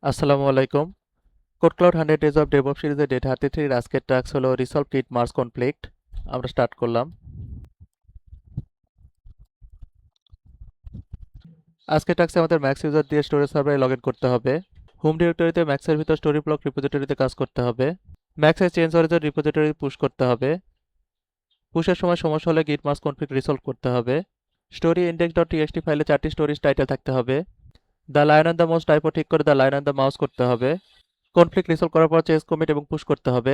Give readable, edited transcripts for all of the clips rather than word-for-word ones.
আসসালামু আলাইকুম। Code cloud 100 days of DevOps সিরিজের ডে 33 এর আজকের টাস্ক হলো রিসলভ গিট মার্জ কনফ্লিক্ট। আমরা স্টার্ট করলাম। আজকের টাস্কে আমাদের ম্যাক্স ইউজার দিয়ে স্টোরেজ সার্ভারে লগ ইন করতে হবে। হোম ডিরেক্টরিতে ম্যাক্সের ভিতর স্টোরি ব্লক রিপোজিটরিতে কাজ করতে হবে। ম্যাক্সের চেঞ্জ অরিজিন রিপোজিটরি পুশ করতে হবে। পুশের সময় সমস্যা হলে গিট মার্জ কনফ্লিক্ট রিসলভ করতে হবে। স্টোরি ইন্ডেক্স ডট টিএক্সটি ফাইলে 4টি স্টোরিজ টাইটেল থাকতে হবে। The lion and the mouse টাইপও ঠিক করে the lion and the mouse করতে হবে। কনফ্লিক্ট রিসলভ করার পর চেঞ্জ কমিট এবং পুশ করতে হবে।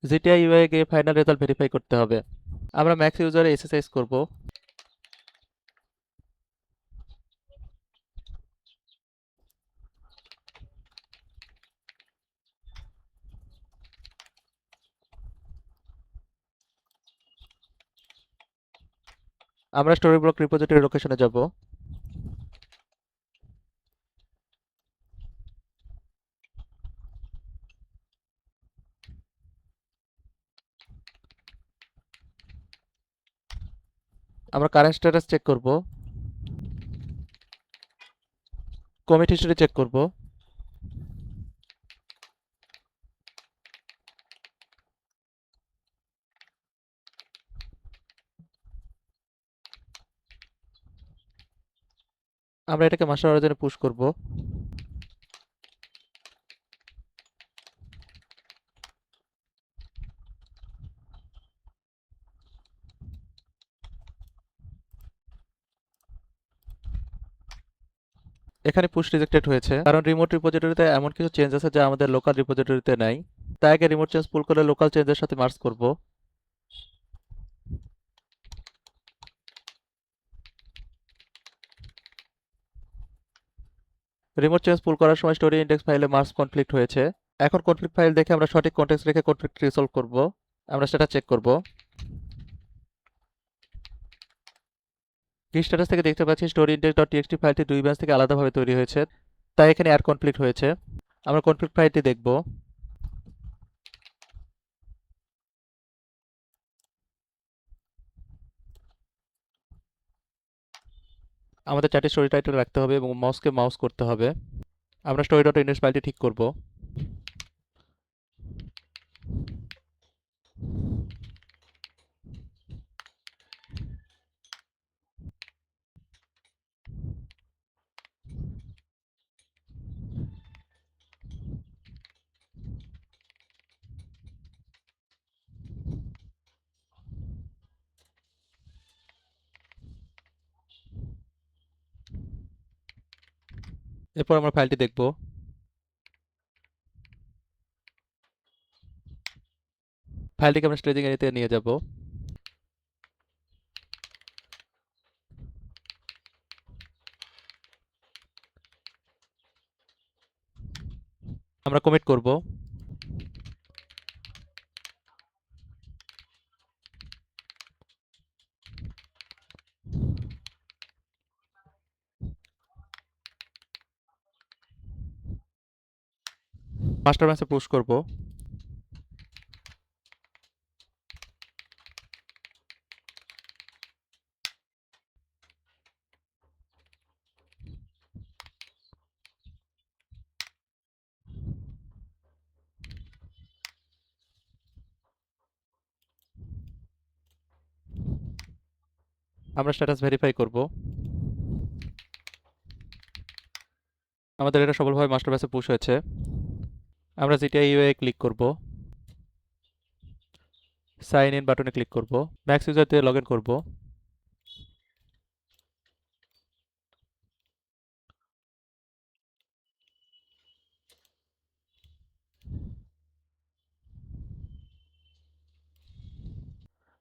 জিটিআই ইউআই গিয়ে ফাইনাল রেজাল্ট ভেরিফাই করতে হবে। আমরা ম্যাক্স ইউজারে এক্সারসাইজ করব। আমরা স্টোরি ব্লক রিপোজিটরি লোকেশনে যাব। আমরা কারেন্ট স্ট্যাটাস চেক করব। কমিট হিস্টরি চেক করব। আমরা এটাকে মাস্টার অরিজিনে পুশ করব। এখানে পুশ রিজেক্টেড হয়েছে কারণ রিমোট রিপোজিটরিতে এমন কিছু চেঞ্জ আছে যা আমাদের লোকাল রিপোজিটরিতে নাই। তাই আগে রিমোট চেঞ্জ পুল করে লোকাল চেঞ্জের সাথে মার্জ করব। রিমোট চেঞ্জ পুল করার সময় স্টোরি ইন্ডেক্স ফাইলে মার্জ কনফ্লিক্ট হয়েছে। এখন কনফ্লিক্ট ফাইল দেখে আমরা সঠিক কনটেক্সট রেখে কনফ্লিক্ট রিসলভ করব। আমরা সেটা চেক করব। গিট স্ট্যাটাস থেকে দেখতে পাচ্ছি স্টোরি ইন্ডেক্স ডট টিএক্সটি ফাইলটি দুই ব্রাঞ্চ থেকে আলাদাভাবে তৈরি হয়েছে, তাই এখানে এর কনফ্লিক্ট হয়েছে। আমরা কনফ্লিক্ট ফাইলটি দেখব। আমাদের 4টি স্টোরি টাইটেল রাখতে হবে এবং মাউসকে মাউস করতে হবে। আমরা স্টোরি ডট ইন্ডেক্স ফাইলটি ঠিক করব। এরপর আমরা ফাইলটি দেখব। ফাইলটিকে আমরা স্টেজিং এরিয়াতে নিয়ে যাব। আমরা কমিট করব। মাস্টার ব্রাঞ্চে পুশ করব। আমরা স্ট্যাটাস ভেরিফাই করব। আমাদের এটা সফলভাবে মাস্টার ব্রাঞ্চে পুশ হয়েছে। আমরা জিটিআই ইউআই ক্লিক করব। সাইন ইন বাটনে ক্লিক করব। ম্যাক্স ইউজার দিয়ে লগ ইন করব।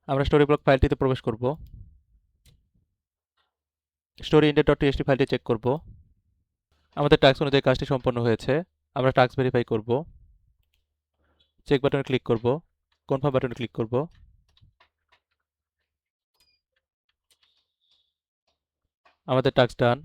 আমরা স্টোরি ব্লক ফাইলটিতে প্রবেশ করব। স্টোরি ইন্ডেক্স ডট টিএক্সটি ফাইলটি চেক করব। আমাদের টাস্ক অনুযায়ী কাজটি সম্পন্ন হয়েছে। আমরা টাস্ক ভেরিফাই করব। চেক বাটনে ক্লিক করব। কনফার্ম বাটনে ক্লিক করব। আমাদের টাস্ক ডান।